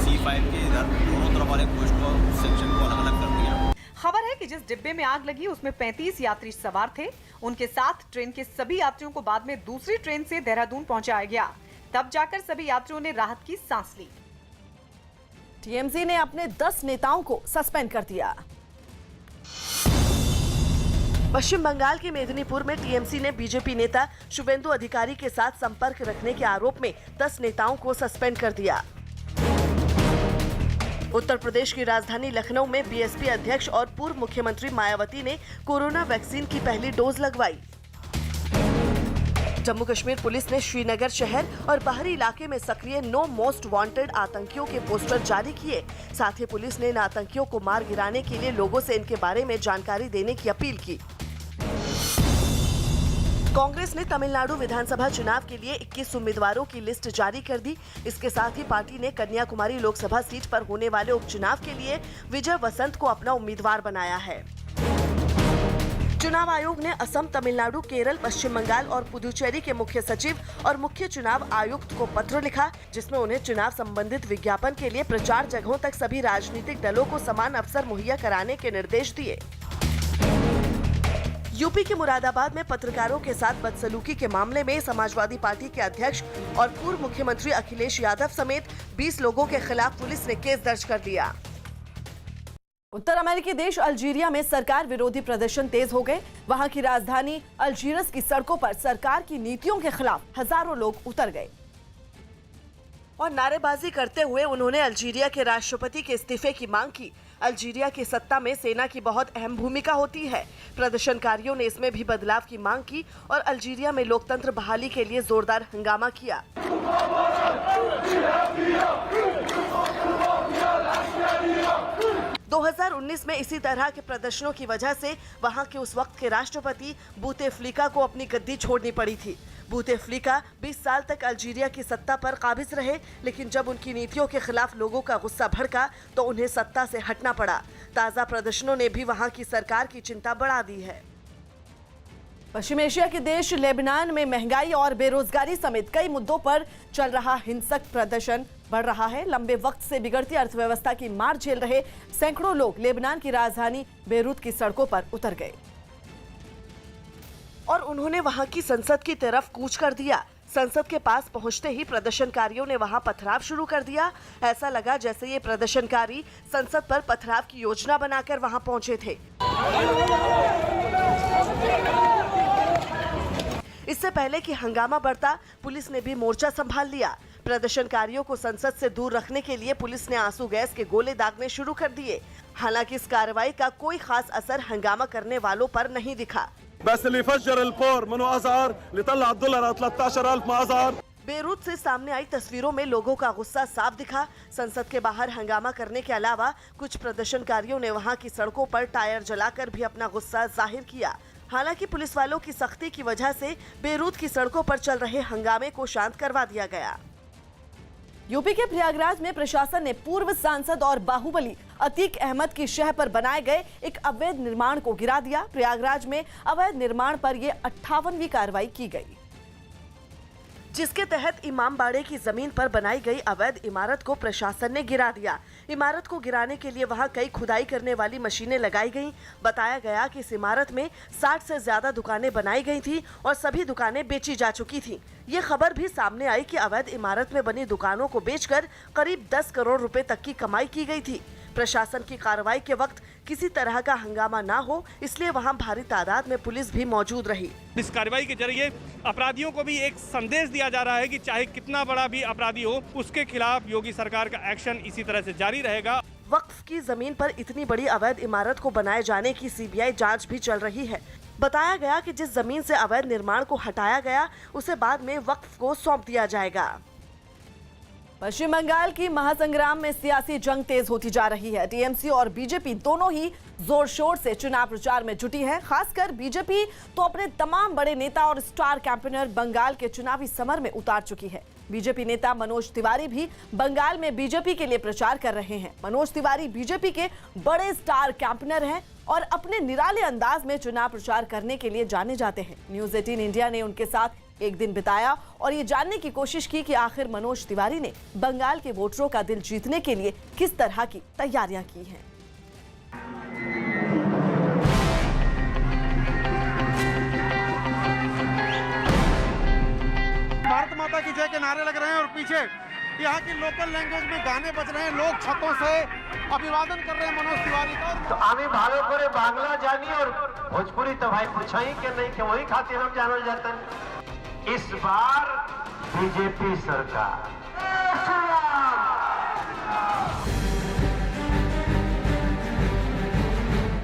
C5 के इधर दोनों तरफ वाले कोच को सेक्शन को अलग अलग कर दिया। खबर है कि जिस डिब्बे में आग लगी उसमें 35 यात्री सवार थे। उनके साथ ट्रेन के सभी यात्रियों को बाद में दूसरी ट्रेन से देहरादून पहुंचाया गया। तब जाकर सभी यात्रियों ने राहत की सांस ली। टीएमसी ने अपने 10 नेताओं को सस्पेंड कर दिया। पश्चिम बंगाल के मेदिनीपुर में टीएमसी ने बीजेपी नेता शुभेंदु अधिकारी के साथ संपर्क रखने के आरोप में 10 नेताओं को सस्पेंड कर दिया। उत्तर प्रदेश की राजधानी लखनऊ में बीएसपी अध्यक्ष और पूर्व मुख्यमंत्री मायावती ने कोरोना वैक्सीन की पहली डोज लगवाई। जम्मू कश्मीर पुलिस ने श्रीनगर शहर और बाहरी इलाके में सक्रिय 9 मोस्ट वांटेड आतंकियों के पोस्टर जारी किए। साथ ही पुलिस ने इन आतंकियों को मार गिराने के लिए लोगों से इनके बारे में जानकारी देने की अपील की। कांग्रेस ने तमिलनाडु विधानसभा चुनाव के लिए 21 उम्मीदवारों की लिस्ट जारी कर दी। इसके साथ ही पार्टी ने कन्याकुमारी लोकसभा सीट पर होने वाले उपचुनाव के लिए विजय वसंत को अपना उम्मीदवार बनाया है। चुनाव आयोग ने असम, तमिलनाडु, केरल, पश्चिम बंगाल और पुदुचेरी के मुख्य सचिव और मुख्य चुनाव आयुक्त को पत्र लिखा, जिसमें उन्हें चुनाव संबंधित विज्ञापन के लिए प्रचार जगहों तक सभी राजनीतिक दलों को समान अवसर मुहैया कराने के निर्देश दिए। यूपी के मुरादाबाद में पत्रकारों के साथ बदसलूकी के मामले में समाजवादी पार्टी के अध्यक्ष और पूर्व मुख्यमंत्री अखिलेश यादव समेत 20 लोगों के खिलाफ पुलिस ने केस दर्ज कर दिया। उत्तर अमेरिकी देश अल्जीरिया में सरकार विरोधी प्रदर्शन तेज हो गए। वहां की राजधानी अल्जीरस की सड़कों पर सरकार की नीतियों के खिलाफ हजारों लोग उतर गए और नारेबाजी करते हुए उन्होंने अल्जीरिया के राष्ट्रपति के इस्तीफे की मांग की। अल्जीरिया की सत्ता में सेना की बहुत अहम भूमिका होती है। प्रदर्शनकारियों ने इसमें भी बदलाव की मांग की और अल्जीरिया में लोकतंत्र बहाली के लिए जोरदार हंगामा किया। 2019 में इसी तरह के प्रदर्शनों की वजह से वहां के उस वक्त के राष्ट्रपति बूतेफ्लिका को अपनी गद्दी छोड़नी पड़ी थी। बूतेफ्लिका 20 साल तक अल्जीरिया की सत्ता पर काबिज रहे, लेकिन जब उनकी नीतियों के खिलाफ लोगों का गुस्सा भड़का तो उन्हें सत्ता से हटना पड़ा। ताज़ा प्रदर्शनों ने भी वहां की सरकार की चिंता बढ़ा दी है। पश्चिम एशिया के देश लेबनान में महंगाई और बेरोजगारी समेत कई मुद्दों पर चल रहा हिंसक प्रदर्शन बढ़ रहा है। लंबे वक्त से बिगड़ती अर्थव्यवस्था की मार झेल रहे सैकड़ों लोग लेबनान की राजधानी बेरूत की सड़कों पर उतर गए और उन्होंने वहां की संसद की तरफ कूच कर दिया। संसद के पास पहुंचते ही प्रदर्शनकारियों ने वहां पथराव शुरू कर दिया। ऐसा लगा जैसे ये प्रदर्शनकारी संसद पर पथराव की योजना बनाकर वहां पहुंचे थे। इससे पहले कि हंगामा बढ़ता, पुलिस ने भी मोर्चा संभाल लिया। प्रदर्शनकारियों को संसद से दूर रखने के लिए पुलिस ने आंसू गैस के गोले दागने शुरू कर दिए। हालांकि इस कार्रवाई का कोई खास असर हंगामा करने वालों पर नहीं दिखा। बेरूत से सामने आई तस्वीरों में लोगों का गुस्सा साफ दिखा। संसद के बाहर हंगामा करने के अलावा कुछ प्रदर्शनकारियों ने वहां की सड़कों पर टायर जलाकर भी अपना गुस्सा जाहिर किया। हालांकि पुलिस वालों की सख्ती की वजह से बेरूत की सड़कों पर चल रहे हंगामे को शांत करवा दिया गया। यूपी के प्रयागराज में प्रशासन ने पूर्व सांसद और बाहुबली अतीक अहमद की शह पर बनाए गए एक अवैध निर्माण को गिरा दिया। प्रयागराज में अवैध निर्माण पर यह 58वीं कार्रवाई की गई, जिसके तहत इमामबाड़े की जमीन पर बनाई गई अवैध इमारत को प्रशासन ने गिरा दिया। इमारत को गिराने के लिए वहां कई खुदाई करने वाली मशीनें लगाई गईं। बताया गया कि इस इमारत में 60 से ज्यादा दुकानें बनाई गई थी और सभी दुकानें बेची जा चुकी थी। ये खबर भी सामने आई कि अवैध इमारत में बनी दुकानों को बेचकर करीब 10 करोड़ रुपए तक की कमाई की गई थी। प्रशासन की कार्रवाई के वक्त किसी तरह का हंगामा ना हो, इसलिए वहां भारी तादाद में पुलिस भी मौजूद रही। इस कार्रवाई के जरिए अपराधियों को भी एक संदेश दिया जा रहा है कि चाहे कितना बड़ा भी अपराधी हो, उसके खिलाफ योगी सरकार का एक्शन इसी तरह से जारी रहेगा। वक्फ की जमीन पर इतनी बड़ी अवैध इमारत को बनाए जाने की सीबीआई जांच भी चल रही है। बताया गया कि जिस जमीन से अवैध निर्माण को हटाया गया, उसे बाद में वक्फ को सौंप दिया जाएगा। पश्चिम बंगाल की महासंग्राम में सियासी जंग तेज होती जा रही है। टीएमसी और बीजेपी दोनों ही जोर शोर से चुनाव प्रचार में जुटी है। खासकर बीजेपी तो अपने तमाम बड़े नेता और स्टार कैंपेनर बंगाल के चुनावी समर में उतार चुकी है। बीजेपी नेता मनोज तिवारी भी बंगाल में बीजेपी के लिए प्रचार कर रहे हैं। मनोज तिवारी बीजेपी के बड़े स्टार कैंपेनर हैं और अपने निराले अंदाज में चुनाव प्रचार करने के लिए जाने जाते हैं। न्यूज़ 18 इंडिया ने उनके साथ एक दिन बिताया और ये जानने की कोशिश की कि आखिर मनोज तिवारी ने बंगाल के वोटरों का दिल जीतने के लिए किस तरह की तैयारियां की हैं। भारत माता की जय के नारे लग रहे हैं और पीछे यहाँ की लोकल लैंग्वेज में गाने बज रहे हैं। लोग छतों से अभिवादन कर रहे हैं मनोज तिवारी का। तो आमी भालो करे बांग्ला जानी और भोजपुरी तो भाई पूछाई के नहीं के वही खातिर हम जानल जाते हैं। इस बार बीजेपी सरकार।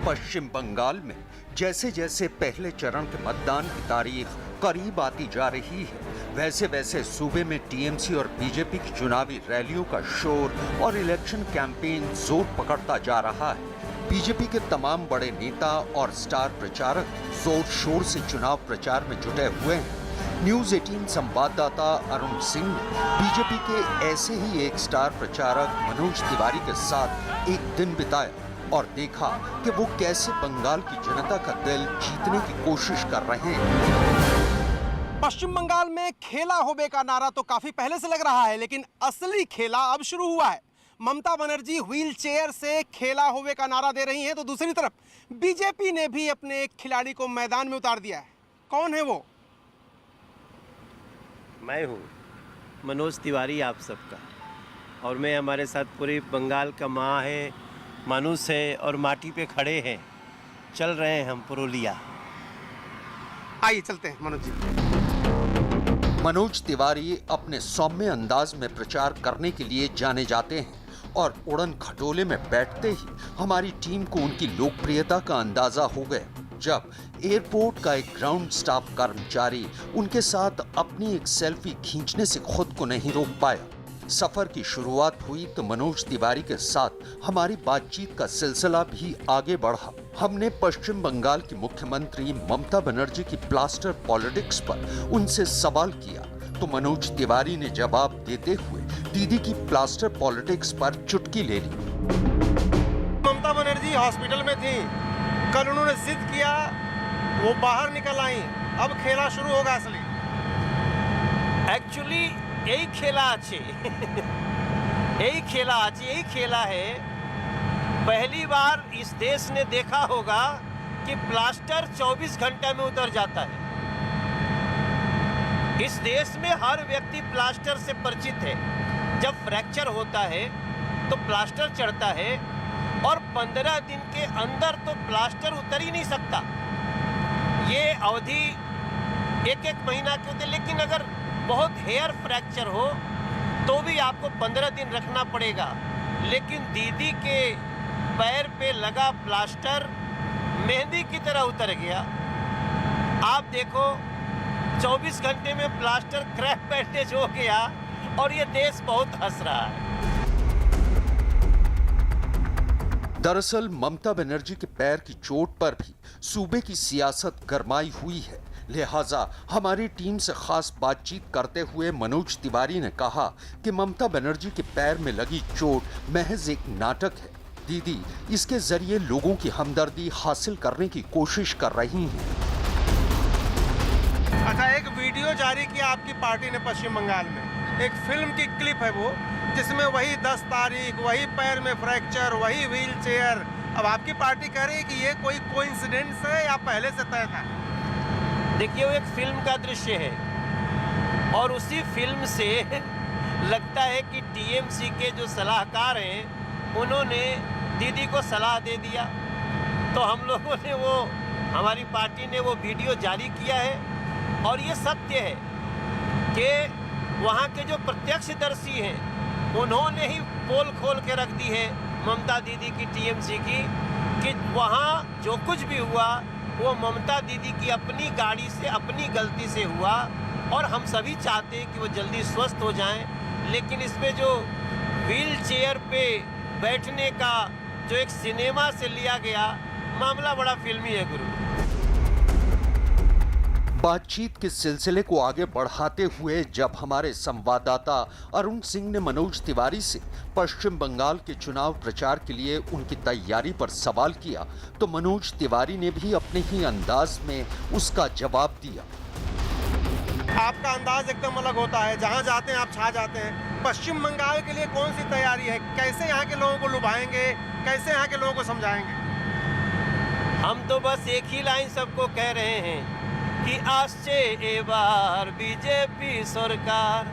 पश्चिम बंगाल में जैसे जैसे पहले चरण के मतदान की तारीख करीब आती जा रही है, वैसे वैसे सूबे में टीएमसी और बीजेपी की चुनावी रैलियों का शोर और इलेक्शन कैंपेन जोर पकड़ता जा रहा है। बीजेपी के तमाम बड़े नेता और स्टार प्रचारक जोर शोर से चुनाव प्रचार में जुटे हुए हैं। न्यूज़ 18 संवाददाता अरुण सिंह ने बीजेपी के ऐसे ही एक स्टार प्रचारक मनोज तिवारी के साथ एक दिन बिताया और देखा कि वो कैसे बंगाल की जनता का दिल जीतने की कोशिश कर रहे हैं। पश्चिम बंगाल में खेला होबे का नारा तो काफी पहले से लग रहा है, लेकिन असली खेला अब शुरू हुआ है। ममता बनर्जी व्हील चेयर से खेला होबे का नारा दे रही हैं, तो दूसरी तरफ बीजेपी ने भी अपने एक खिलाड़ी को मैदान में उतार दिया है। कौन है वो? मैं हूँ मनोज तिवारी आप सबका, और मैं हमारे साथ पूरी बंगाल का माँ है, मानुस है और माटी पे खड़े हैं। चल रहे हैं हम पुरुलिया। आइए चलते हैं मनोज जी। मनोज तिवारी अपने सौम्य अंदाज में प्रचार करने के लिए जाने जाते हैं और उड़न खटोले में बैठते ही हमारी टीम को उनकी लोकप्रियता का अंदाजा हो गया जब एयरपोर्ट का एक ग्राउंड स्टाफ कर्मचारी उनके साथ अपनी एक सेल्फी खींचने से खुद को नहीं रोक पाया। सफर की शुरुआत हुई तो मनोज तिवारी के साथ हमारी बातचीत का सिलसिला भी आगे बढ़ा। हमने पश्चिम बंगाल की मुख्यमंत्री ममता बनर्जी की प्लास्टर पॉलिटिक्स पर उनसे सवाल किया तो मनोज तिवारी ने जवाब देते हुए दीदी की प्लास्टर पॉलिटिक्स पर चुटकी ले ली। ममता बनर्जी हॉस्पिटल में थी, कल उन्होंने जिद किया, वो बाहर निकल आई, अब खेला शुरू होगा असली। एक्चुअली यही खेला আছে यही खेला है। पहली बार इस देश ने देखा होगा कि प्लास्टर 24 घंटे में उतर जाता है। इस देश में हर व्यक्ति प्लास्टर से परिचित है। जब फ्रैक्चर होता है तो प्लास्टर चढ़ता है और 15 दिन के अंदर तो प्लास्टर उतर ही नहीं सकता। ये अवधि एक महीना की होती है, लेकिन अगर बहुत हेयर फ्रैक्चर हो तो भी आपको 15 दिन रखना पड़ेगा। लेकिन दीदी के पैर पे लगा प्लास्टर मेहंदी की तरह उतर गया। आप देखो 24 घंटे में प्लास्टर क्रैक बैंडेज हो गया और ये देश बहुत हंस रहा है। दरअसल ममता बनर्जी के पैर की चोट पर भी सूबे की सियासत गरमाई हुई है। लिहाजा हमारी टीम से खास बातचीत करते हुए मनोज तिवारी ने कहा कि ममता बनर्जी के पैर में लगी चोट महज एक नाटक है। दीदी इसके जरिए लोगों की हमदर्दी हासिल करने की कोशिश कर रही हैं। अच्छा, एक वीडियो जारी किया आपकी पार्टी ने पश्चिम बंगाल में, एक फिल्म की क्लिप है वो, जिसमें वही 10 तारीख, वही पैर में फ्रैक्चर, वही व्हील चेयर। अब आपकी पार्टी कह रही है कि ये कोई कोइंसिडेंस है या पहले से तय था? देखिए, वो एक फिल्म का दृश्य है और उसी फिल्म से लगता है कि टीएमसी के जो सलाहकार हैं उन्होंने दीदी को सलाह दे दिया, तो हम लोगों ने वो, हमारी पार्टी ने वो वीडियो जारी किया है। और ये सत्य है कि वहाँ के जो प्रत्यक्षदर्शी हैं उन्होंने ही पोल खोल के रख दी है ममता दीदी की, टीएमसी की, कि वहाँ जो कुछ भी हुआ वो ममता दीदी की अपनी गाड़ी से, अपनी गलती से हुआ और हम सभी चाहते हैं कि वो जल्दी स्वस्थ हो जाएं। लेकिन इसमें जो व्हील चेयर पे बैठने का जो एक सिनेमा से लिया गया मामला बड़ा फिल्मी है गुरु। बातचीत के सिलसिले को आगे बढ़ाते हुए जब हमारे संवाददाता अरुण सिंह ने मनोज तिवारी से पश्चिम बंगाल के चुनाव प्रचार के लिए उनकी तैयारी पर सवाल किया, तो मनोज तिवारी ने भी अपने ही अंदाज में उसका जवाब दिया। आपका अंदाज एकदम अलग होता है, जहां जाते हैं आप छा जाते हैं। पश्चिम बंगाल के लिए कौन सी तैयारी है? कैसे यहाँ के लोगों को लुभाएंगे, कैसे यहाँ के लोगों को समझाएंगे? हम तो बस एक ही लाइन सबको कह रहे हैं कि आसचे एबार बीजेपी सरकार,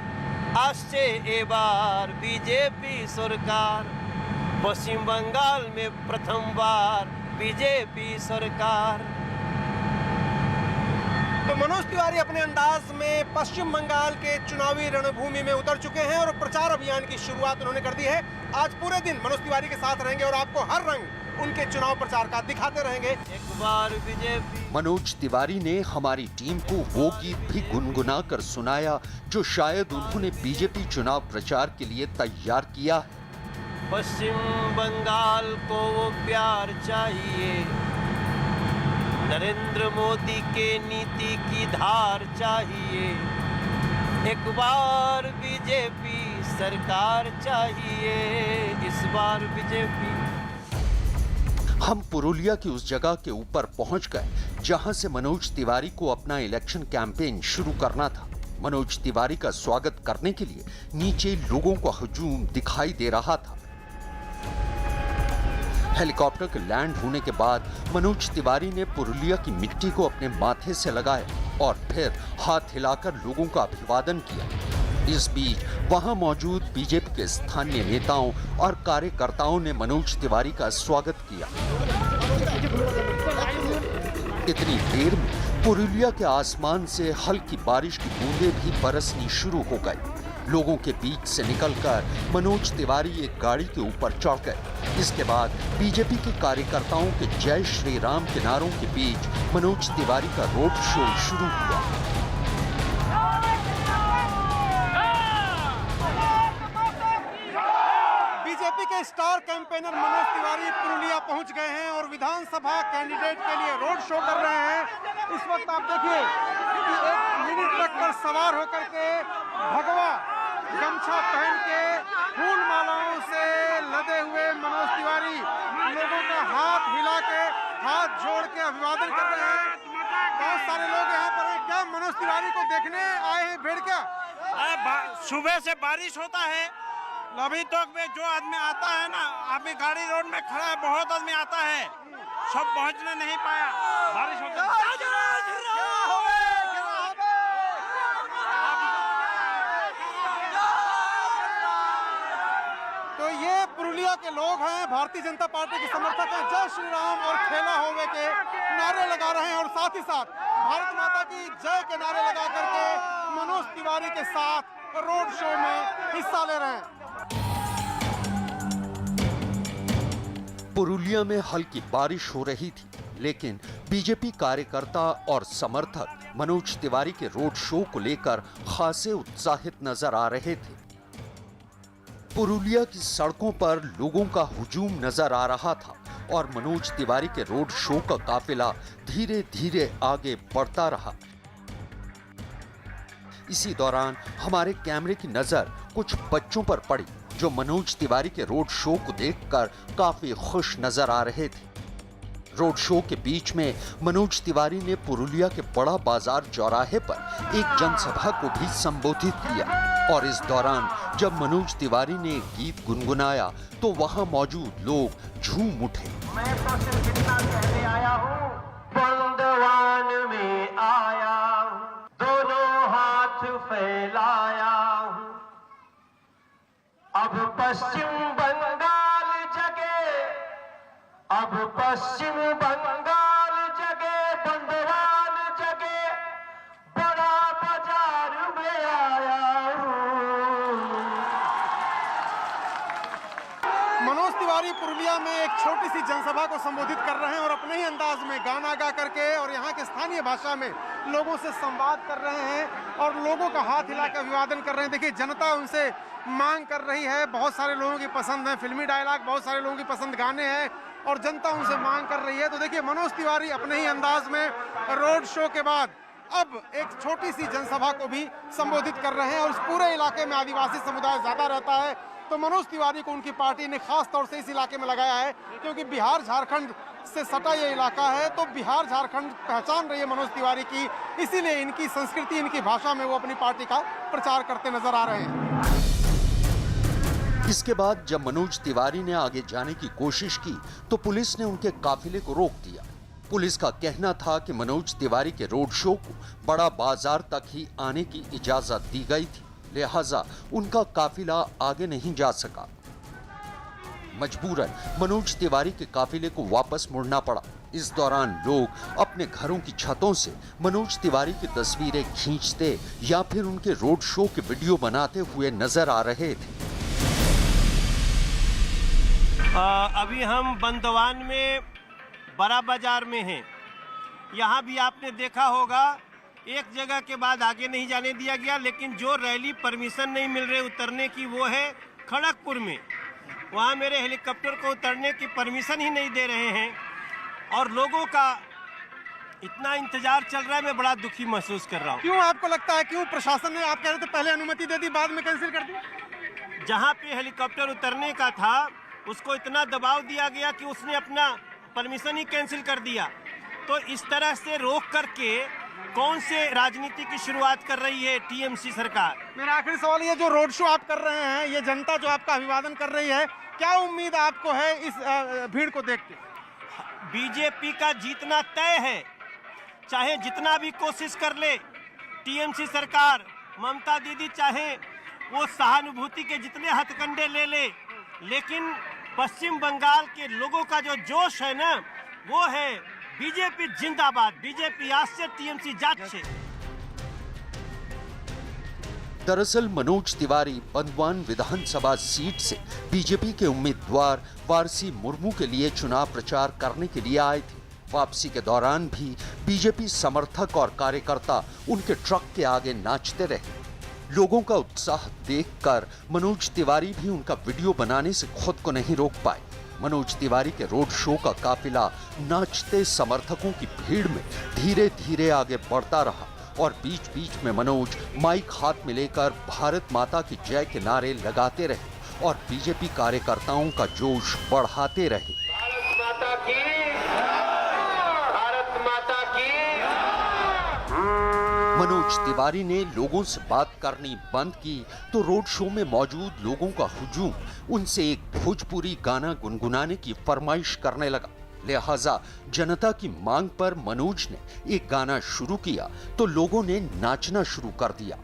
आसचे एबार बीजेपी सरकार, पश्चिम बंगाल में प्रथम बार बीजेपी सरकार। तो मनोज तिवारी अपने अंदाज में पश्चिम बंगाल के चुनावी रणभूमि में उतर चुके हैं और प्रचार अभियान की शुरुआत उन्होंने कर दी है। आज पूरे दिन मनोज तिवारी के साथ रहेंगे और आपको हर रंग उनके चुनाव प्रचार का दिखाते रहेंगे। एक बार बीजेपी। मनोज तिवारी ने हमारी टीम को वो गीत भी गुनगुना कर सुनाया जो शायद उन्होंने बीजेपी चुनाव प्रचार के लिए तैयार किया है। पश्चिम बंगाल को वो प्यार चाहिए, नरेंद्र मोदी के नीति की धार चाहिए, एक बार बीजेपी सरकार चाहिए, इस बार बीजेपी। हम पुरुलिया की उस जगह के ऊपर पहुंच गए जहां से मनोज तिवारी को अपना इलेक्शन कैंपेन शुरू करना था। मनोज तिवारी का स्वागत करने के लिए नीचे लोगों का हुजूम दिखाई दे रहा था। हेलीकॉप्टर के लैंड होने के बाद मनोज तिवारी ने पुरुलिया की मिट्टी को अपने माथे से लगाया और फिर हाथ हिलाकर लोगों का अभिवादन किया। इस बीच वहां मौजूद बीजेपी के स्थानीय नेताओं और कार्यकर्ताओं ने मनोज तिवारी का स्वागत किया। इतनी देर में पुरुलिया के आसमान से हल्की बारिश की बूंदें भी बरसनी शुरू हो गई। लोगों के बीच से निकलकर मनोज तिवारी एक गाड़ी के ऊपर चढ़ गए। इसके बाद बीजेपी के कार्यकर्ताओं के जय श्री राम के नारों के बीच मनोज तिवारी का रोड शो शुरू हुआ। बीजेपी के स्टार कैंपेनर मनोज तिवारी पुरुलिया पहुंच गए हैं और विधानसभा कैंडिडेट के लिए रोड शो कर रहे हैं। इस वक्त आप देखिए कि एक मिनी ट्रक पर सवार होकर के भगवा गमछा पहन के फूल मालाओं से लदे हुए मनोज तिवारी लोगों का हाथ हिला के, हाथ जोड़ के अभिवादन कर रहे हैं। बहुत सारे लोग यहाँ पर हैं। क्या मनोज तिवारी को देखने आए हैं भीड़ क्या? सुबह से बारिश होता है, अभी तक में जो आदमी आता है ना, अभी गाड़ी रोड में खड़ा है, बहुत आदमी आता है, सब पहुंचने नहीं पाया, बारिश होता है। तो ये पुरुलिया के लोग हैं, भारतीय जनता पार्टी के समर्थक हैं, जय श्री राम और खेला होवे के नारे लगा रहे हैं और साथ ही साथ भारत माता की जय के नारे लगा करके मनोज तिवारी के साथ रोड शो में हिस्सा ले रहे हैं। पुरुलिया में हल्की बारिश हो रही थी। लेकिन बीजेपी कार्यकर्ता और समर्थक मनोज तिवारी के रोड शो को लेकर खासे उत्साहित नजर आ रहे थे। पुरुलिया की सड़कों पर लोगों का हुजूम नजर आ रहा था और मनोज तिवारी के रोड शो का काफिला धीरे धीरे आगे बढ़ता रहा। इसी दौरान हमारे कैमरे की नजर कुछ बच्चों पर पड़ी जो मनोज तिवारी के रोड शो को देखकर काफी खुश नजर आ रहे थे। रोड शो के बीच में मनोज तिवारी ने पुरुलिया के बड़ा बाजार चौराहे पर एक जनसभा को भी संबोधित किया और इस दौरान जब मनोज तिवारी ने एक गीत गुनगुनाया तो वहां मौजूद लोग झूम उठे। मैं तो सिर्फ इतना कहने आया हूँ, बंदवान में आया हूँ, दोनों हाथ फैलाया हूँ, अब पश्चिम बंगाल जगे, अब पश्चिम बंगाल जगे, बंदवान जगे, बड़ा बाजार में आया हूँ। मनोज तिवारी पुरुलिया में एक छोटी सी जनसभा को संबोधित कर रहे हैं और अपने ही अंदाज में गाना गा करके और यहाँ के स्थानीय भाषा में लोगों से संवाद कर रहे हैं और लोगों का हाथ हिला कर अभिवादन कर रहे हैं। देखिए, जनता उनसे मांग कर रही है, बहुत सारे लोगों की पसंद है फिल्मी डायलॉग, बहुत सारे लोगों की पसंद गाने हैं और जनता उनसे मांग कर रही है। तो देखिए, मनोज तिवारी अपने ही अंदाज में रोड शो के बाद अब एक छोटी सी जनसभा को भी संबोधित कर रहे हैं और इस पूरे इलाके में आदिवासी समुदाय ज्यादा रहता है तो मनोज तिवारी को उनकी पार्टी ने खास तौर से इस इलाके में लगाया है क्योंकि बिहार झारखंड से सटा ये इलाका है। तो बिहार झारखंड पहचान रही है मनोज तिवारी की, इसीलिए इनकी संस्कृति, इनकी भाषा में वो अपनी पार्टी का प्रचार करते नजर आ रहे हैं। इसके बाद जब मनोज तिवारी ने आगे जाने की कोशिश की तो पुलिस ने उनके काफिले को रोक दिया। पुलिस का कहना था कि मनोज तिवारी के रोड शो को बड़ा बाजार तक ही आने की इजाजत दी गई थी, लिहाजा उनका काफिला आगे नहीं जा सका। मजबूरन मनोज तिवारी के काफिले को वापस मुड़ना पड़ा। इस दौरान लोग अपने घरों की छतों से मनोज तिवारी की तस्वीरें खींचते या फिर उनके रोड शो के वीडियो बनाते हुए नजर आ रहे थे। अभी हम बंदवान में बड़ा बाजार में हैं। यहाँ भी आपने देखा होगा एक जगह के बाद आगे नहीं जाने दिया गया, लेकिन जो रैली परमिशन नहीं मिल रही उतरने की वो है खड़गपुर में। वहाँ मेरे हेलीकॉप्टर को उतरने की परमिशन ही नहीं दे रहे हैं और लोगों का इतना इंतजार चल रहा है, मैं बड़ा दुखी महसूस कर रहा हूँ। क्यों आपको लगता है, क्यों प्रशासन ने, आप कह रहे थे पहले अनुमति दे दी बाद में कैंसिल कर दी? जहाँ पे हेलीकॉप्टर उतरने का था उसको इतना दबाव दिया गया कि उसने अपना परमिशन ही कैंसिल कर दिया। तो इस तरह से रोक करके कौन से राजनीति की शुरुआत कर रही है टीएमसी सरकार? मेरा आखिरी सवाल, ये जो रोड शो आप कर रहे हैं, ये जनता जो आपका अभिवादन कर रही है, क्या उम्मीद आपको है इस भीड़ को देख के? बीजेपी का जीतना तय है, चाहे जितना भी कोशिश कर ले टीएमसी सरकार, ममता दीदी चाहे वो सहानुभूति के जितने हथकंडे ले ले, लेकिन पश्चिम बंगाल के लोगों का जो जोश है ना, वो है बीजेपी जिंदाबाद, बीजेपी आज से टीएमसी जात से। दरअसल मनोज तिवारी बंदवान विधानसभा सीट से बीजेपी के उम्मीदवार वारसी मुर्मू के लिए चुनाव प्रचार करने के लिए आए थे। वापसी के दौरान भी बीजेपी समर्थक और कार्यकर्ता उनके ट्रक के आगे नाचते रहे। लोगों का उत्साह देखकर मनोज तिवारी भी उनका वीडियो बनाने से खुद को नहीं रोक पाए। मनोज तिवारी के रोड शो का काफिला नाचते समर्थकों की भीड़ में धीरे धीरे आगे बढ़ता रहा और बीच बीच में मनोज माइक हाथ में लेकर भारत माता की जय के नारे लगाते रहे और बीजेपी कार्यकर्ताओं का जोश बढ़ाते रहे। भारत माता की, भारत माता की। मनोज तिवारी ने लोगों से बात करनी बंद की तो रोड शो में मौजूद लोगों का हुजूम उनसे एक भोजपुरी गाना गुनगुनाने की फरमाइश करने लगा। लिहाजा जनता की मांग पर मनोज ने एक गाना शुरू किया तो लोगों ने नाचना शुरू कर दिया।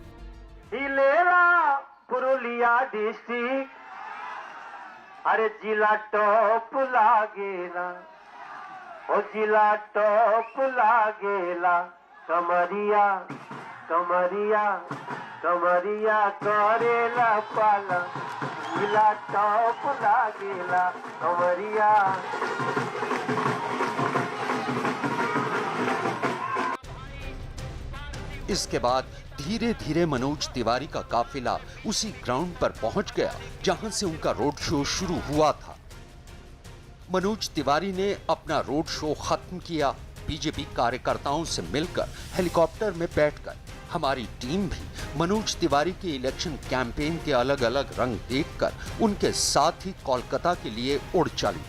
हिलेला पुरुलिया डिस्ट्रिक्ट, अरे जिला टॉप लागेला, ओ जिला टॉप लागेला, कमरिया कमरिया कमरिया करेला पाला, जिला टॉप लागेला कमरिया। इसके बाद धीरे धीरे मनोज तिवारी का काफिला उसी ग्राउंड पर पहुंच गया जहां से उनका रोड शो शुरू हुआ था। मनोज तिवारी ने अपना रोड शो खत्म किया। बीजेपी कार्यकर्ताओं से मिलकर हेलीकॉप्टर में बैठकर हमारी टीम भी मनोज तिवारी के इलेक्शन कैंपेन के अलग अलग रंग देखकर उनके साथ ही कोलकाता के लिए उड़ चली।